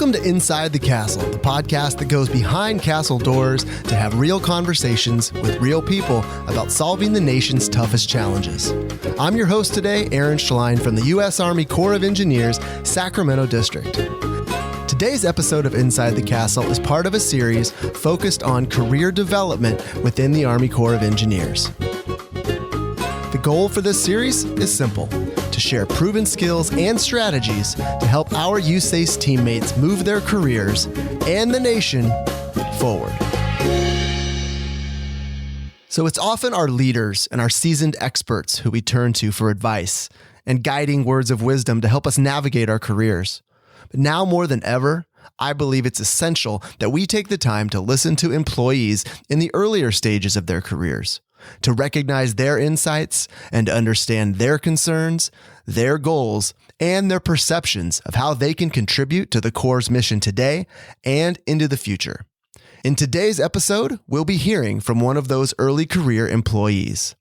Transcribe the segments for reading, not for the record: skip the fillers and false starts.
Welcome to Inside the Castle, the podcast that goes behind castle doors to have real conversations with real people about solving the nation's toughest challenges. I'm your host today, Aaron Schlein from the U.S. Army Corps of Engineers, Sacramento District. Today's episode of Inside the Castle is part of a series focused on career development within the Army Corps of Engineers. The goal for this series is simple: to share proven skills and strategies to help our USACE teammates move their careers and the nation forward. So it's often our leaders and our seasoned experts who we turn to for advice and guiding words of wisdom to help us navigate our careers. But now more than ever, I believe it's essential that we take the time to listen to employees in the earlier stages of their careers, to recognize their insights and to understand their concerns, their goals, and their perceptions of how they can contribute to the Corps' mission today and into the future. In today's episode, we'll be hearing from one of those early career employees.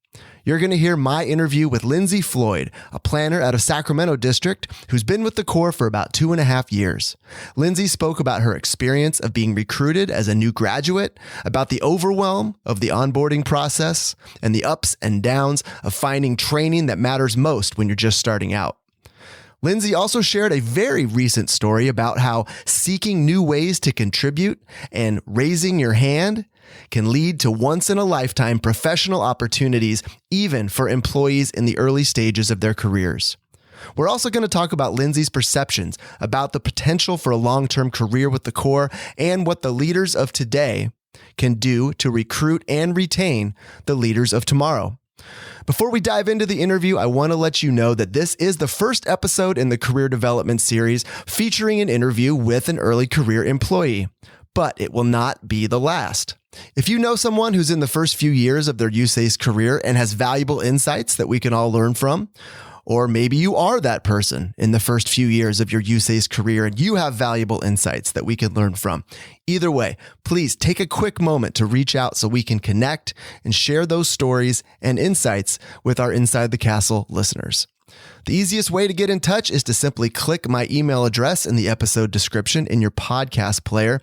You're going to hear my interview with Lindsay Floyd, a planner out of Sacramento District who's been with the Corps for about 2.5 years. Lindsay spoke about her experience of being recruited as a new graduate, about the overwhelm of the onboarding process, and the ups and downs of finding training that matters most when you're just starting out. Lindsay also shared a very recent story about how seeking new ways to contribute and raising your hand can lead to once-in-a-lifetime professional opportunities, even for employees in the early stages of their careers. We're also going to talk about Lindsay's perceptions about the potential for a long-term career with the Corps and what the leaders of today can do to recruit and retain the leaders of tomorrow. Before we dive into the interview, I want to let you know that this is the first episode in the career development series featuring an interview with an early career employee, but it will not be the last. If you know someone who's in the first few years of their USACE career and has valuable insights that we can all learn from, or maybe you are that person in the first few years of your USACE career and you have valuable insights that we can learn from. Either way, please take a quick moment to reach out so we can connect and share those stories and insights with our Inside the Castle listeners. The easiest way to get in touch is to simply click my email address in the episode description in your podcast player.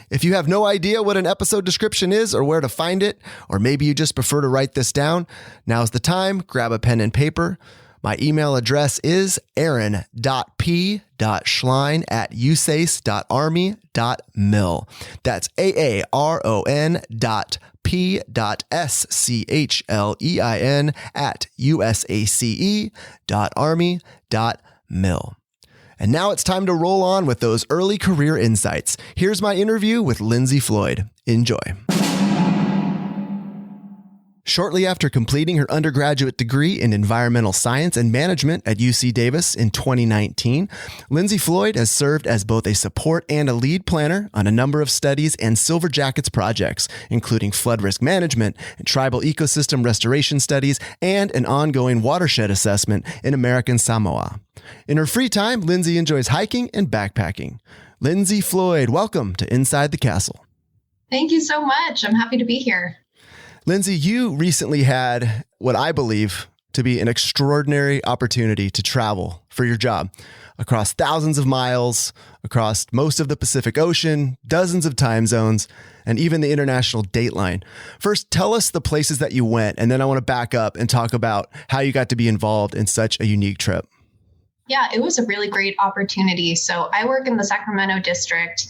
If you have no idea what an episode description is or where to find it, or maybe you just prefer to write this down, now's the time. Grab a pen and paper. My email address is aaron.p.schlein@usace.army.mil. That's aaron.p.schlein@usace.army.mil. And now it's time to roll on with those early career insights. Here's my interview with Lindsay Floyd. Enjoy. Shortly after completing her undergraduate degree in environmental science and management at UC Davis in 2019, Lindsay Floyd has served as both a support and a lead planner on a number of studies and Silver Jackets projects, including flood risk management and tribal ecosystem restoration studies and an ongoing watershed assessment in American Samoa. In her free time, Lindsay enjoys hiking and backpacking. Lindsay Floyd, welcome to Inside the Castle. Thank you so much. I'm happy to be here. Lindsay, you recently had what I believe to be an extraordinary opportunity to travel for your job across thousands of miles, across most of the Pacific Ocean, dozens of time zones, and even the international dateline. First, tell us the places that you went, and then I want to back up and talk about how you got to be involved in such a unique trip. Yeah, it was a really great opportunity. So I work in the Sacramento District,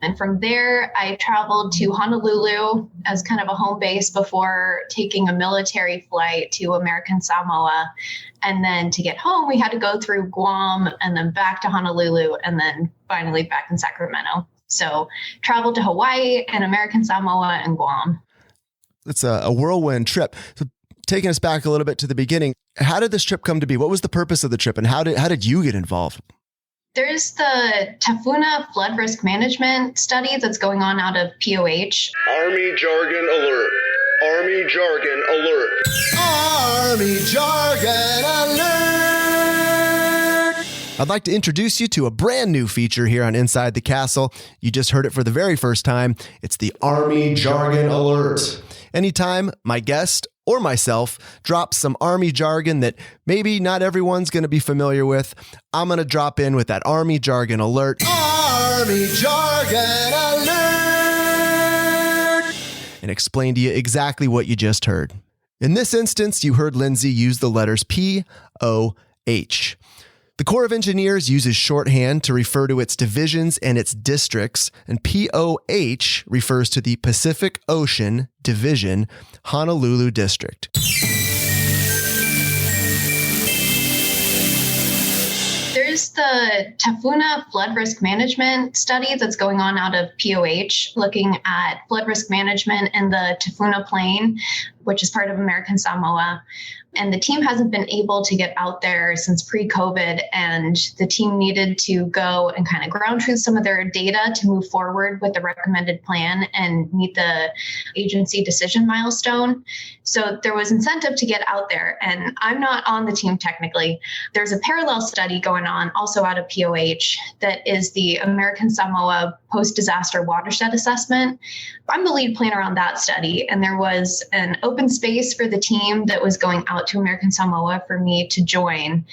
and from there I traveled to Honolulu as kind of a home base before taking a military flight to American Samoa. And then to get home, we had to go through Guam and then back to Honolulu and then finally back in Sacramento. So traveled to Hawaii and American Samoa and Guam. It's a whirlwind trip. So taking us back a little bit to the beginning, how did this trip come to be? What was the purpose of the trip and how did you get involved? There's the Tafuna flood risk management study that's going on out of POH. Army jargon alert. Army jargon alert. Army jargon alert. I'd like to introduce you to a brand new feature here on Inside the Castle. You just heard it for the very first time. It's the Army jargon alert. Anytime my guest or myself drops some Army jargon that maybe not everyone's going to be familiar with, I'm going to drop in with that Army jargon alert. Army Army Jargon Alert! And explain to you exactly what you just heard. In this instance, you heard Lindsay use the letters P-O-H. The Corps of Engineers uses shorthand to refer to its divisions and its districts, and POH refers to the Pacific Ocean Division, Honolulu District. There's the Tafuna flood risk management study that's going on out of POH, looking at flood risk management in the Tafuna Plain, which is part of American Samoa. And the team hasn't been able to get out there since pre-COVID, and the team needed to go and kind of ground truth some of their data to move forward with the recommended plan and meet the agency decision milestone. So there was incentive to get out there, and I'm not on the team technically. There's a parallel study going on also out of POH that is the American Samoa post-disaster watershed assessment. I'm the lead planner on that study, and there was an open space for the team that was going out to American Samoa for me to join,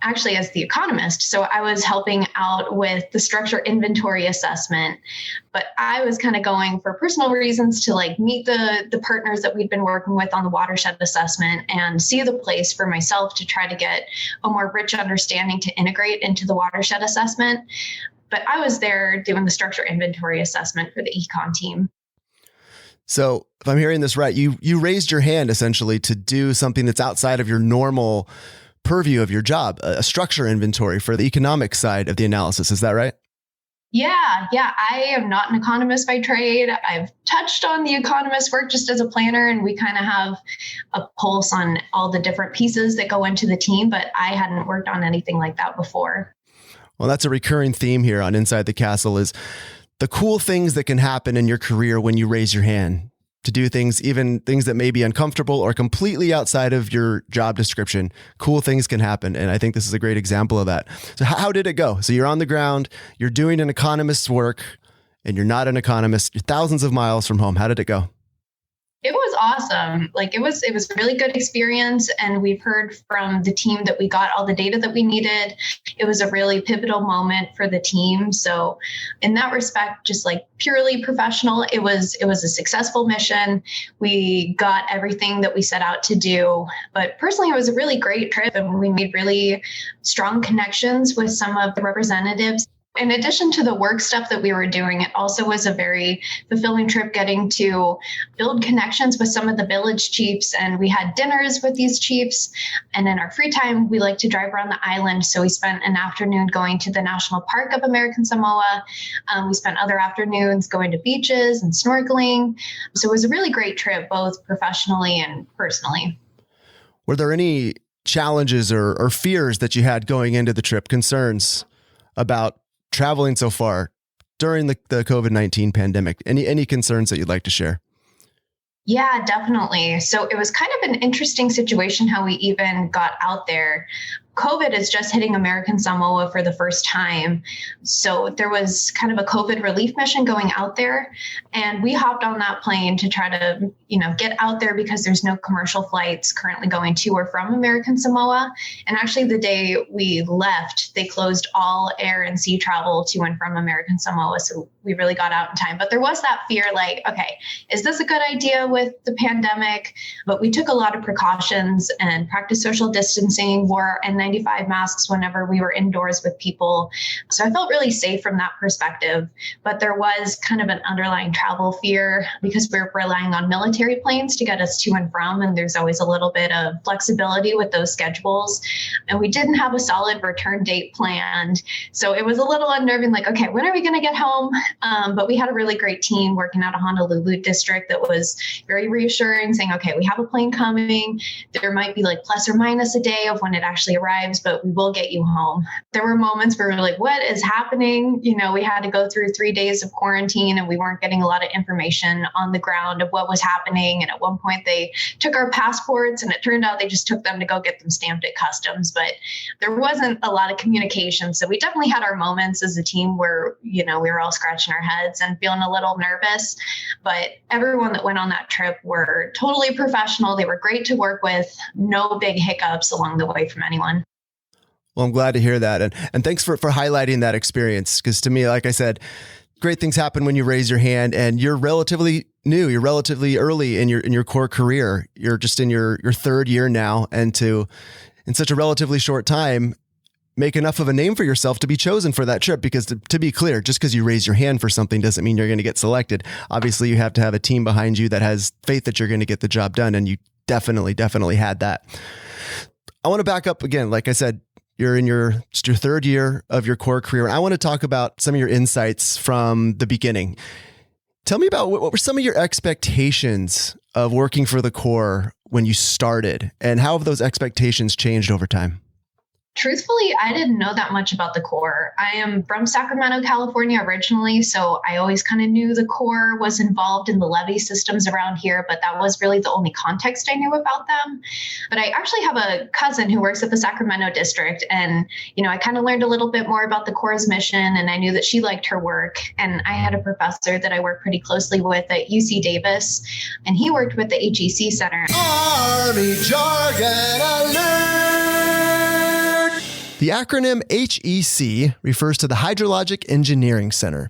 actually as the economist. So I was helping out with the structure inventory assessment, but I was kind of going for personal reasons to like meet the partners that we'd been working with on the watershed assessment and see the place for myself to try to get a more rich understanding to integrate into the watershed assessment. But I was there doing the structure inventory assessment for the econ team. So if I'm hearing this right, you raised your hand essentially to do something that's outside of your normal purview of your job, a structure inventory for the economic side of the analysis. Is that right? Yeah. I am not an economist by trade. I've touched on the economist work just as a planner, and we kind of have a pulse on all the different pieces that go into the team, but I hadn't worked on anything like that before. Well, that's a recurring theme here on Inside the Castle is the cool things that can happen in your career when you raise your hand to do things, even things that may be uncomfortable or completely outside of your job description. Cool things can happen. And I think this is a great example of that. So how did it go? So you're on the ground, you're doing an economist's work, and you're not an economist. You're thousands of miles from home. How did it go? It was awesome. It was a really good experience. And we've heard from the team that we got all the data that we needed. It was a really pivotal moment for the team. So in that respect, just like purely professional, it was a successful mission. We got everything that we set out to do. But personally, it was a really great trip, and we made really strong connections with some of the representatives. In addition to the work stuff that we were doing, it also was a very fulfilling trip getting to build connections with some of the village chiefs. And we had dinners with these chiefs. And in our free time, we like to drive around the island. So we spent an afternoon going to the National Park of American Samoa. We spent other afternoons going to beaches and snorkeling. So it was a really great trip, both professionally and personally. Were there any challenges or fears that you had going into the trip, concerns about traveling so far during the COVID-19 pandemic? Any concerns that you'd like to share? Yeah, definitely. So it was kind of an interesting situation how we even got out there. COVID is just hitting American Samoa for the first time. So there was kind of a COVID relief mission going out there. And we hopped on that plane to try to, get out there because there's no commercial flights currently going to or from American Samoa. And actually the day we left, they closed all air and sea travel to and from American Samoa. So we really got out in time. But there was that fear like, okay, is this a good idea with the pandemic? But we took a lot of precautions and practiced social distancing, wore N95 masks whenever we were indoors with people. So I felt really safe from that perspective. But there was kind of an underlying travel fear because we're relying on military planes to get us to and from. And there's always a little bit of flexibility with those schedules. And we didn't have a solid return date planned. So it was a little unnerving, like, okay, when are we going to get home? But we had a really great team working out of Honolulu District that was very reassuring, saying, okay, we have a plane coming. There might be like plus or minus a day of when it actually arrives, but we will get you home. There were moments where we were like, what is happening? We had to go through 3 days of quarantine and we weren't getting a lot of information on the ground of what was happening. And at one point they took our passports and it turned out they just took them to go get them stamped at customs. But there wasn't a lot of communication. So we definitely had our moments as a team where, we were all scratching our heads and feeling a little nervous. But everyone that went on that trip were totally professional. They were great to work with. No big hiccups along the way from anyone. Well, I'm glad to hear that. And thanks for highlighting that experience. Because to me, like I said, great things happen when you raise your hand, and you're relatively new. You're relatively early in your core career. You're just in your third year now. And in such a relatively short time, make enough of a name for yourself to be chosen for that trip. Because to be clear, just because you raise your hand for something doesn't mean you're going to get selected. Obviously, you have to have a team behind you that has faith that you're going to get the job done. And you definitely had that. I want to back up again. Like I said, you're in your third year of your core career. And I want to talk about some of your insights from the beginning. Tell me about what were some of your expectations of working for the Corps when you started, and how have those expectations changed over time? Truthfully, I didn't know that much about the Corps. I am from Sacramento, California originally, so I always kind of knew the Corps was involved in the levee systems around here, but that was really the only context I knew about them. But I actually have a cousin who works at the Sacramento District, and I kind of learned a little bit more about the Corps' mission, and I knew that she liked her work. And I had a professor that I worked pretty closely with at UC Davis, and he worked with the HEC Center. Army jargon alert! The acronym HEC refers to the Hydrologic Engineering Center.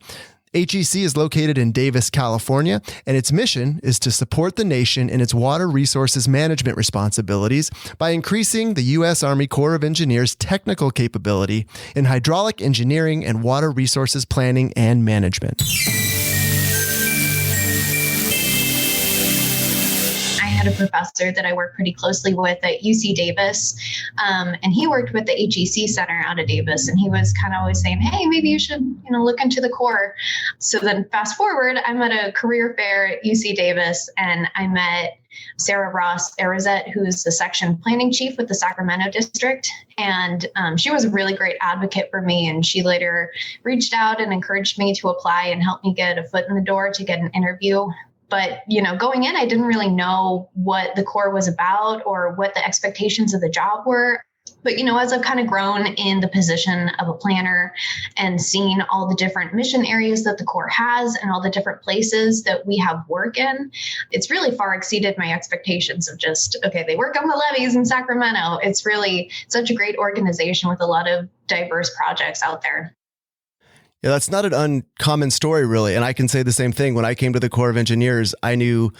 HEC is located in Davis, California, and its mission is to support the nation in its water resources management responsibilities by increasing the U.S. Army Corps of Engineers' technical capability in hydraulic engineering and water resources planning and management. I had a professor that I worked pretty closely with at UC Davis, and he worked with the HEC Center out of Davis, and he was kind of always saying, hey, maybe you should look into the Corps. So then fast forward, I'm at a career fair at UC Davis, and I met Sarah Ross Arizet, who's the section planning chief with the Sacramento District. And she was a really great advocate for me. And she later reached out and encouraged me to apply and help me get a foot in the door to get an interview. But, going in, I didn't really know what the Corps was about or what the expectations of the job were. But, as I've kind of grown in the position of a planner and seen all the different mission areas that the Corps has and all the different places that we have work in, it's really far exceeded my expectations of just, okay, they work on the levees in Sacramento. It's really such a great organization with a lot of diverse projects out there. Yeah, that's not an uncommon story, really. And I can say the same thing. When I came to the Corps of Engineers, I knew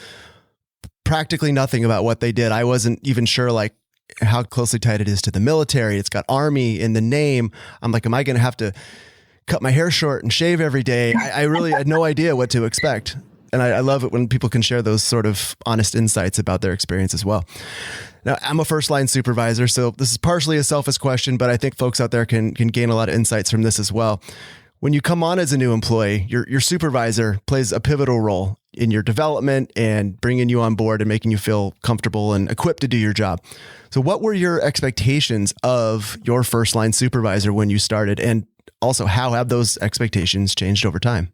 practically nothing about what they did. I wasn't even sure how closely tied it is to the military. It's got Army in the name. I'm like, am I going to have to cut my hair short and shave every day? I really had no idea what to expect. And I love it when people can share those sort of honest insights about their experience as well. Now, I'm a first line supervisor, so this is partially a selfish question, but I think folks out there can gain a lot of insights from this as well. When you come on as a new employee, your supervisor plays a pivotal role in your development and bringing you on board and making you feel comfortable and equipped to do your job. So what were your expectations of your first line supervisor when you started? And also, how have those expectations changed over time?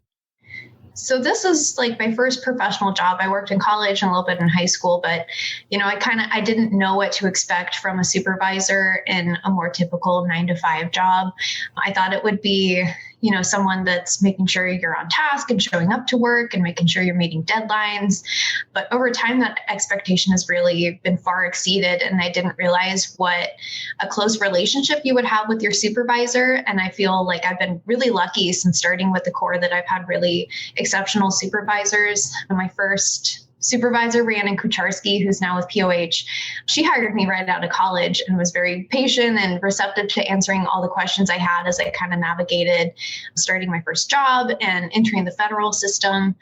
So this is my first professional job. I worked in college and a little bit in high school, but, I didn't know what to expect from a supervisor in a more typical 9-to-5 job. I thought it would be, someone that's making sure you're on task and showing up to work and making sure you're meeting deadlines. But over time, that expectation has really been far exceeded. And I didn't realize what a close relationship you would have with your supervisor. And I feel like I've been really lucky since starting with the Corps that I've had really exceptional supervisors. My first supervisor, Rhiannon Kucharski, who's now with POH, she hired me right out of college and was very patient and receptive to answering all the questions I had as I kind of navigated starting my first job and entering the federal system.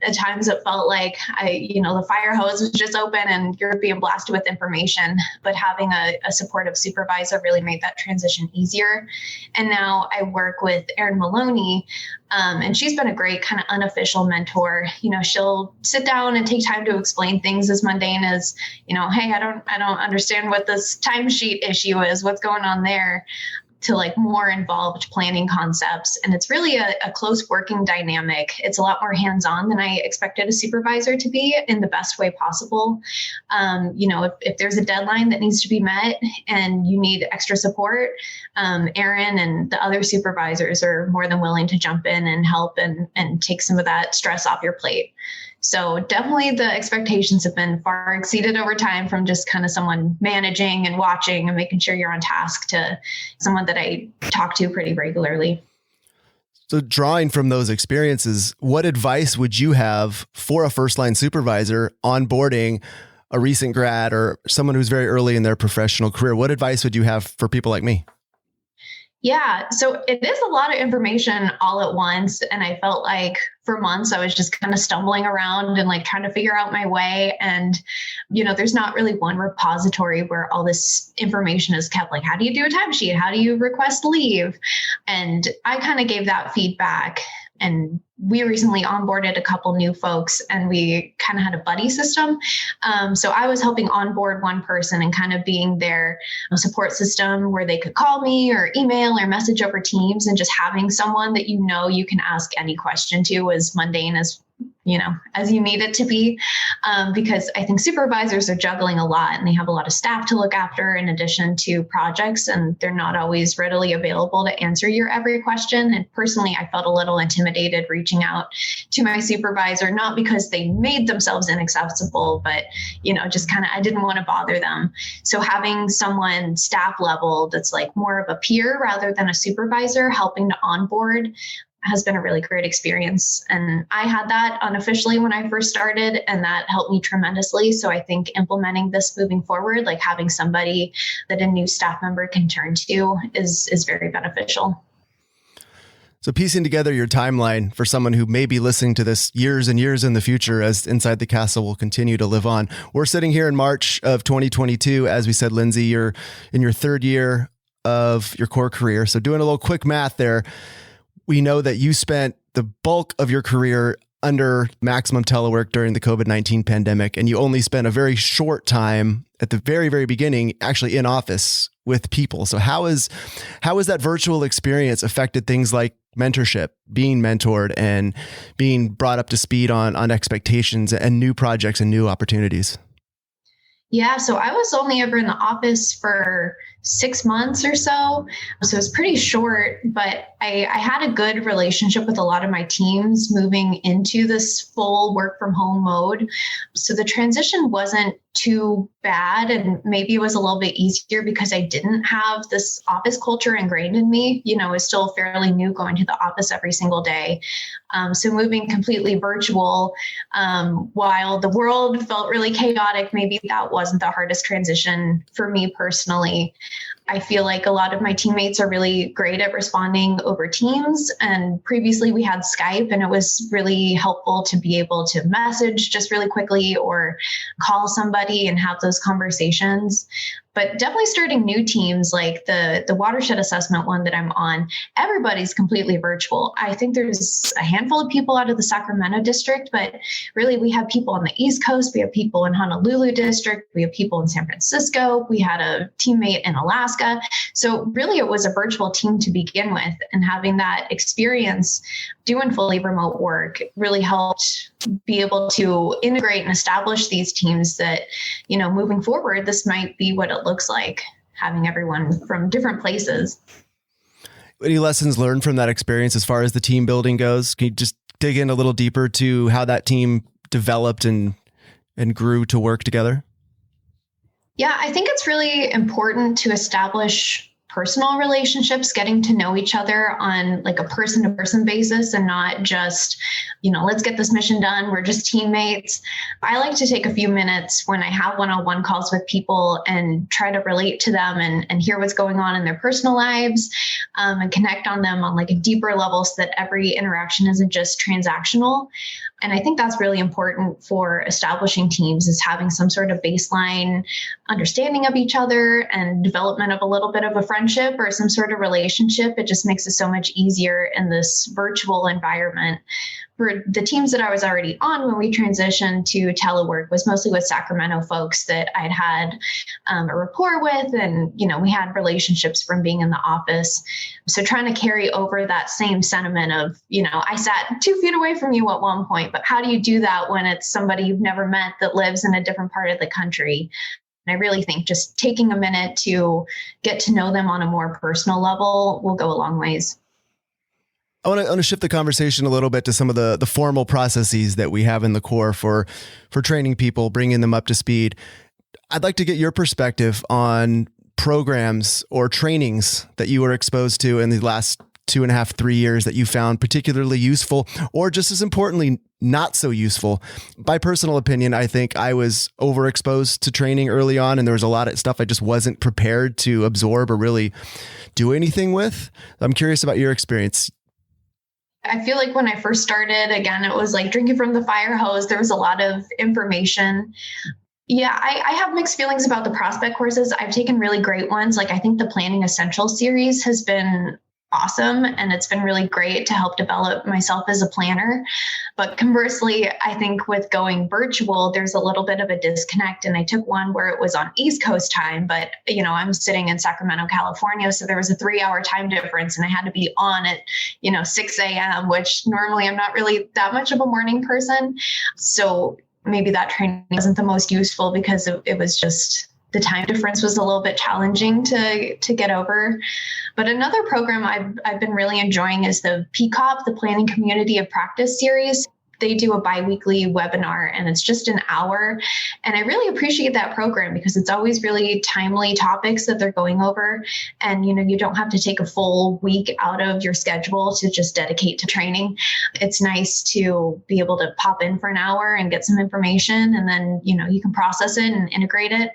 At times it felt like the fire hose was just open and you're being blasted with information, but having a supportive supervisor really made that transition easier. And now I work with Erin Maloney, and she's been a great kind of unofficial mentor. She'll sit down and take time to explain things as mundane as, hey, I don't understand what this timesheet issue is. What's going on there? To more involved planning concepts. And it's really a close working dynamic. It's a lot more hands-on than I expected a supervisor to be in the best way possible. If there's a deadline that needs to be met and you need extra support, Erin and the other supervisors are more than willing to jump in and help and take some of that stress off your plate. So definitely the expectations have been far exceeded over time, from just kind of someone managing and watching and making sure you're on task to someone that I talk to pretty regularly. So drawing from those experiences, what advice would you have for a first line supervisor onboarding a recent grad or someone who's very early in their professional career? What advice would you have for people like me? Yeah, so it is a lot of information all at once. And I felt like for months I was just kind of stumbling around and like trying to figure out my way. And, there's not really one repository where all this information is kept. Like, how do you do a timesheet? How do you request leave? And I kind of gave that feedback. And we recently onboarded a couple new folks, and we kind of had a buddy system. So I was helping onboard one person and kind of being their support system where they could call me or email or message over Teams, and just having someone that you can ask any question to, as mundane as you need it to be, because I think supervisors are juggling a lot and they have a lot of staff to look after in addition to projects, and they're not always readily available to answer your every question. And personally, I felt a little intimidated reaching out to my supervisor, not because they made themselves inaccessible, but, just kind of, I didn't want to bother them. So having someone staff level that's like more of a peer rather than a supervisor helping to onboard has been a really great experience. And I had that unofficially when I first started, and that helped me tremendously. So I think implementing this moving forward, like having somebody that a new staff member can turn to is very beneficial. So piecing together your timeline for someone who may be listening to this years and years in the future as Inside the Castle will continue to live on. We're sitting here in March of 2022. As we said, Lindsay, you're in your third year of your core career. So doing a little quick math there, we know that you spent the bulk of your career under maximum telework during the COVID-19 pandemic, and you only spent a very short time at the very, very beginning actually in office with people. So how is that virtual experience affected things like mentorship, being mentored, and being brought up to speed on expectations and new projects and new opportunities? Yeah, so I was only ever in the office for 6 months or so. So it was pretty short, but I had a good relationship with a lot of my teams moving into this full work from home mode. So the transition wasn't too bad, and maybe it was a little bit easier because I didn't have this office culture ingrained in me. It's still fairly new going to the office every single day. So moving completely virtual, while the world felt really chaotic, maybe that wasn't the hardest transition for me personally. I feel like a lot of my teammates are really great at responding over Teams. And previously we had Skype, and it was really helpful to be able to message just really quickly or call somebody and have those conversations. But definitely starting new teams like the watershed assessment one that I'm on, everybody's completely virtual. I think there's a handful of people out of the Sacramento District, but really we have people on the East Coast. We have people in Honolulu District. We have people in San Francisco. We had a teammate in Alaska. So really it was a virtual team to begin with, and having that experience doing fully remote work really helped be able to integrate and establish these teams that, moving forward, this might be what it looks like, having everyone from different places. Any lessons learned from that experience as far as the team building goes? Can you just dig in a little deeper to how that team developed and grew to work together? Yeah, I think it's really important to establish personal relationships, getting to know each other on like a person-to-person basis, and not just, let's get this mission done. We're just teammates. I like to take a few minutes when I have one-on-one calls with people and try to relate to them and hear what's going on in their personal lives, and connect on them on like a deeper level so that every interaction isn't just transactional. And I think that's really important for establishing teams, is having some sort of baseline understanding of each other and development of a little bit of a friendship or some sort of relationship. It just makes it so much easier in this virtual environment. For the teams that I was already on when we transitioned to telework was mostly with Sacramento folks that I'd had a rapport with, and we had relationships from being in the office. So trying to carry over that same sentiment of, I sat 2 feet away from you at one point, but how do you do that when it's somebody you've never met that lives in a different part of the country? And I really think just taking a minute to get to know them on a more personal level will go a long ways. I want to shift the conversation a little bit to some of the formal processes that we have in the Corps for training people, bringing them up to speed. I'd like to get your perspective on programs or trainings that you were exposed to in the last 2.5, 3 years that you found particularly useful, or just as importantly, not so useful. By personal opinion, I think I was overexposed to training early on, and there was a lot of stuff I just wasn't prepared to absorb or really do anything with. I'm curious about your experience. I feel like when I first started, again, it was like drinking from the fire hose. There was a lot of information. Yeah, I have mixed feelings about the prospect courses. I've taken really great ones. Like I think the Planning Essentials series has been awesome, and it's been really great to help develop myself as a planner. But conversely, I think with going virtual, there's a little bit of a disconnect. And I took one where it was on East Coast time, but I'm sitting in Sacramento, California. So there was a 3-hour time difference, and I had to be on at 6 a.m., which normally I'm not really that much of a morning person. So maybe that training wasn't the most useful because it was just the time difference was a little bit challenging to get over. But another program I've been really enjoying is the PCOP, the Planning Community of Practice series. They do a biweekly webinar, and it's just an hour. And I really appreciate that program because it's always really timely topics that they're going over. And, you don't have to take a full week out of your schedule to just dedicate to training. It's nice to be able to pop in for an hour and get some information, and then, you can process it and integrate it.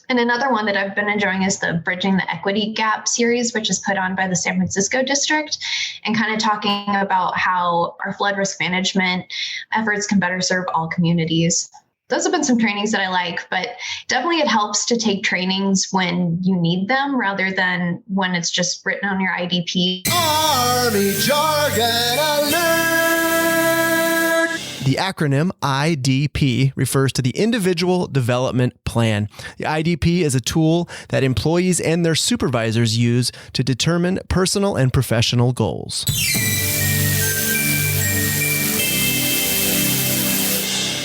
And another one that I've been enjoying is the Bridging the Equity Gap series, which is put on by the San Francisco District, and kind of talking about how our flood risk management efforts can better serve all communities. Those have been some trainings that I like, but definitely it helps to take trainings when you need them rather than when it's just written on your IDP. Army Jargon Alert! The acronym IDP refers to the Individual Development Plan. The IDP is a tool that employees and their supervisors use to determine personal and professional goals.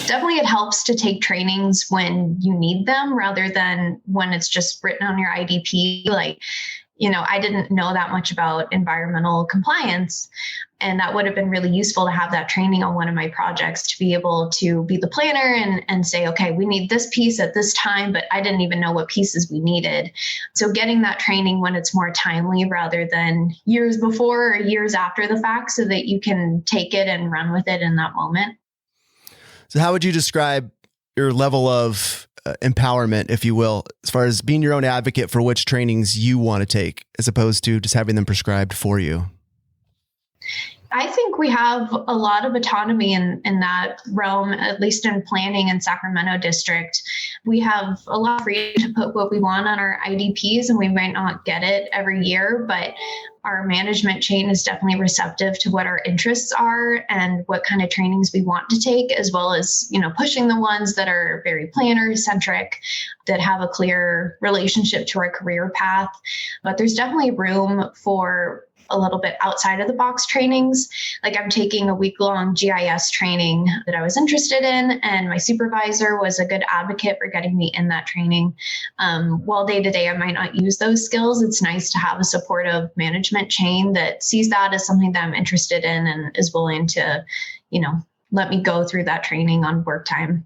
Definitely it helps to take trainings when you need them rather than when it's just written on your IDP. I didn't know that much about environmental compliance, and that would have been really useful to have that training on one of my projects to be able to be the planner and say, okay, we need this piece at this time, but I didn't even know what pieces we needed. So getting that training when it's more timely rather than years before or years after the fact so that you can take it and run with it in that moment. So how would you describe your level of empowerment, if you will, as far as being your own advocate for which trainings you want to take, as opposed to just having them prescribed for you? I think we have a lot of autonomy in that realm, at least in planning in Sacramento District. We have a lot of freedom to put what we want on our IDPs, and we might not get it every year, but our management chain is definitely receptive to what our interests are and what kind of trainings we want to take, as well as, pushing the ones that are very planner centric, that have a clear relationship to our career path. But there's definitely room for a little bit outside of the box trainings. Like I'm taking a week-long GIS training that I was interested in, and my supervisor was a good advocate for getting me in that training. While day to day I might not use those skills, it's nice to have a supportive management chain that sees that as something that I'm interested in and is willing to, let me go through that training on work time.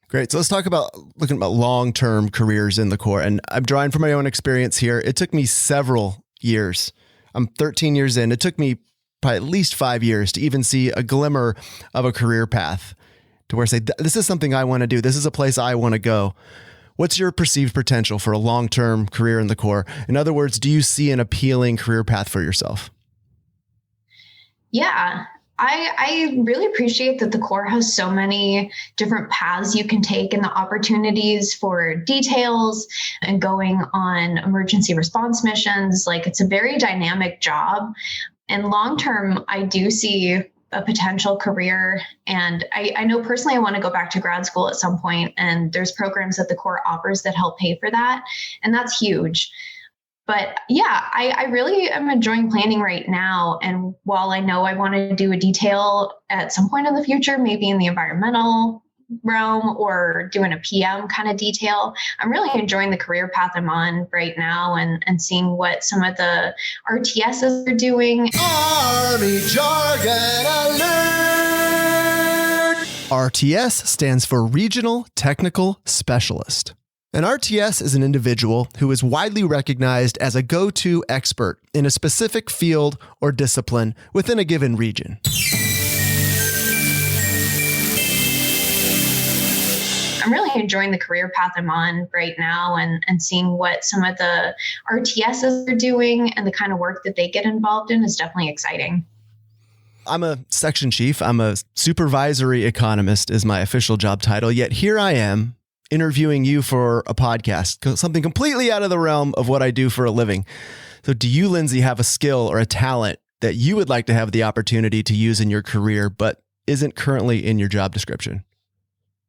Great. So let's talk about looking about long-term careers in the Corps. And I'm drawing from my own experience here. It took me several years. I'm 13 years in. It took me probably at least 5 years to even see a glimmer of a career path to where I say, this is something I want to do. This is a place I want to go. What's your perceived potential for a long-term career in the Corps? In other words, do you see an appealing career path for yourself? Yeah, I really appreciate that the Corps has so many different paths you can take and the opportunities for details and going on emergency response missions. Like it's a very dynamic job. And long term, I do see a potential career. And I know personally I want to go back to grad school at some point, and there's programs that the Corps offers that help pay for that. And that's huge. But yeah, I really am enjoying planning right now. And while I know I want to do a detail at some point in the future, maybe in the environmental realm or doing a PM kind of detail. I'm really enjoying the career path I'm on right now and seeing what some of the RTSs are doing. Army Jargon Alert! RTS stands for Regional Technical Specialist. An RTS is an individual who is widely recognized as a go-to expert in a specific field or discipline within a given region. I'm really enjoying the career path I'm on right now and seeing what some of the RTSs are doing and the kind of work that they get involved in is definitely exciting. I'm a section chief. I'm a supervisory economist is my official job title. Yet here I am interviewing you for a podcast, something completely out of the realm of what I do for a living. So do you, Lindsay, have a skill or a talent that you would like to have the opportunity to use in your career, but isn't currently in your job description?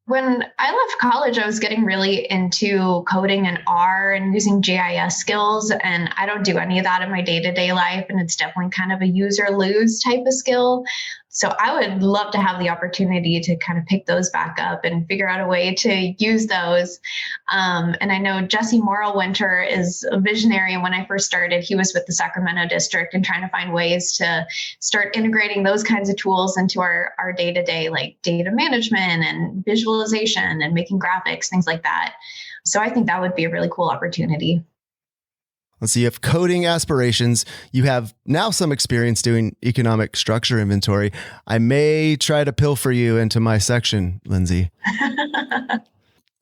When I left college, I was getting really into coding in R and using GIS skills, and I don't do any of that in my day-to-day life, and it's definitely kind of a use or lose type of skill. So I would love to have the opportunity to kind of pick those back up and figure out a way to use those. And I know Jesse Morrowinter is a visionary. And when I first started, he was with the Sacramento District and trying to find ways to start integrating those kinds of tools into our day-to-day, like data management and visualization and making graphics, things like that. So I think that would be a really cool opportunity. Let's see, you have coding aspirations. You have now some experience doing economic structure inventory. I may try to pilfer you into my section, Lindsay.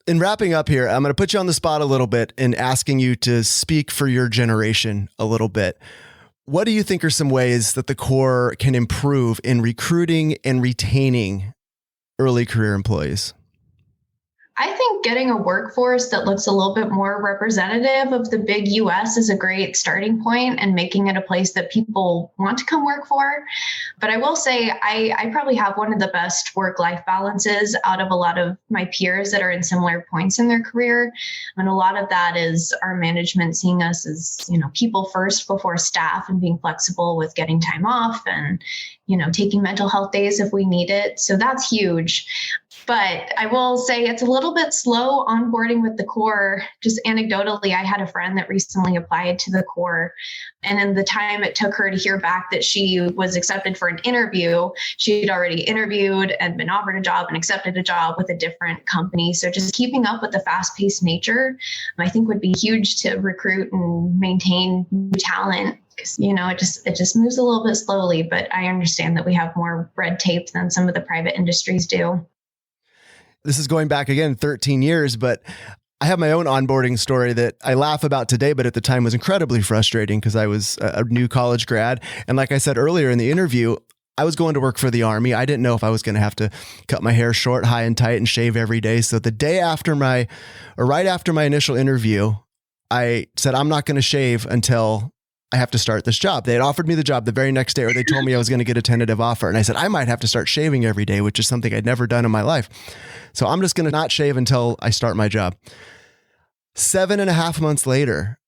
In wrapping up here, I'm going to put you on the spot a little bit and asking you to speak for your generation a little bit. What do you think are some ways that the Corps can improve in recruiting and retaining early career employees? I think getting a workforce that looks a little bit more representative of the big US is a great starting point and making it a place that people want to come work for. But I will say I probably have one of the best work-life balances out of a lot of my peers that are in similar points in their career. And a lot of that is our management seeing us as, people first before staff and being flexible with getting time off and, taking mental health days if we need it. So that's huge. But I will say it's a little bit slow onboarding with the Corps. Just anecdotally, I had a friend that recently applied to the Corps. And in the time it took her to hear back that she was accepted for an interview, she'd already interviewed and been offered a job and accepted a job with a different company. So just keeping up with the fast-paced nature, I think would be huge to recruit and maintain new talent. Because, it just moves a little bit slowly, but I understand that we have more red tape than some of the private industries do. This is going back again 13 years, but I have my own onboarding story that I laugh about today, but at the time was incredibly frustrating because I was a new college grad. And like I said earlier in the interview, I was going to work for the Army. I didn't know if I was going to have to cut my hair short, high and tight, and shave every day. So the day after right after my initial interview, I said, I'm not going to shave until I have to start this job. They had offered me the job the very next day, or they told me I was going to get a tentative offer. And I said, I might have to start shaving every day, which is something I'd never done in my life. So I'm just going to not shave until I start my job. 7.5 months later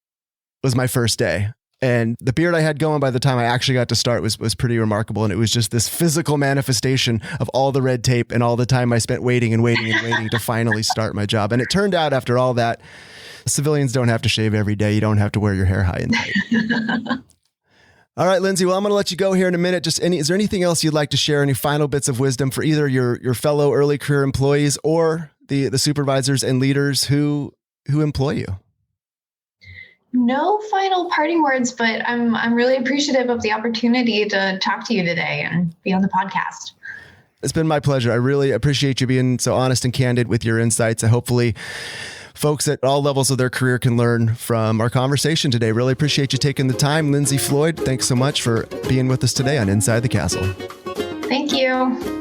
was my first day. And the beard I had going by the time I actually got to start was pretty remarkable. And it was just this physical manifestation of all the red tape and all the time I spent waiting to finally start my job. And it turned out after all that, civilians don't have to shave every day. You don't have to wear your hair high and tight. All right, Lindsay. Well, I'm going to let you go here in a minute. Is there anything else you'd like to share? Any final bits of wisdom for either your fellow early career employees or the supervisors and leaders who employ you? No final parting words, but I'm really appreciative of the opportunity to talk to you today and be on the podcast. It's been my pleasure. I really appreciate you being so honest and candid with your insights. And hopefully folks at all levels of their career can learn from our conversation today. Really appreciate you taking the time. Lindsay Floyd, thanks so much for being with us today on Inside the Castle. Thank you.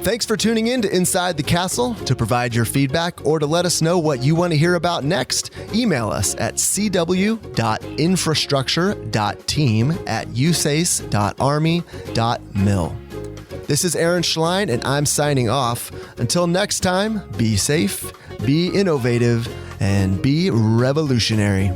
Thanks for tuning in to Inside the Castle. To provide your feedback or to let us know what you want to hear about next, email us at cw.infrastructure.team@usace.army.mil. This is Aaron Schlein, and I'm signing off. Until next time, be safe, be innovative, and be revolutionary.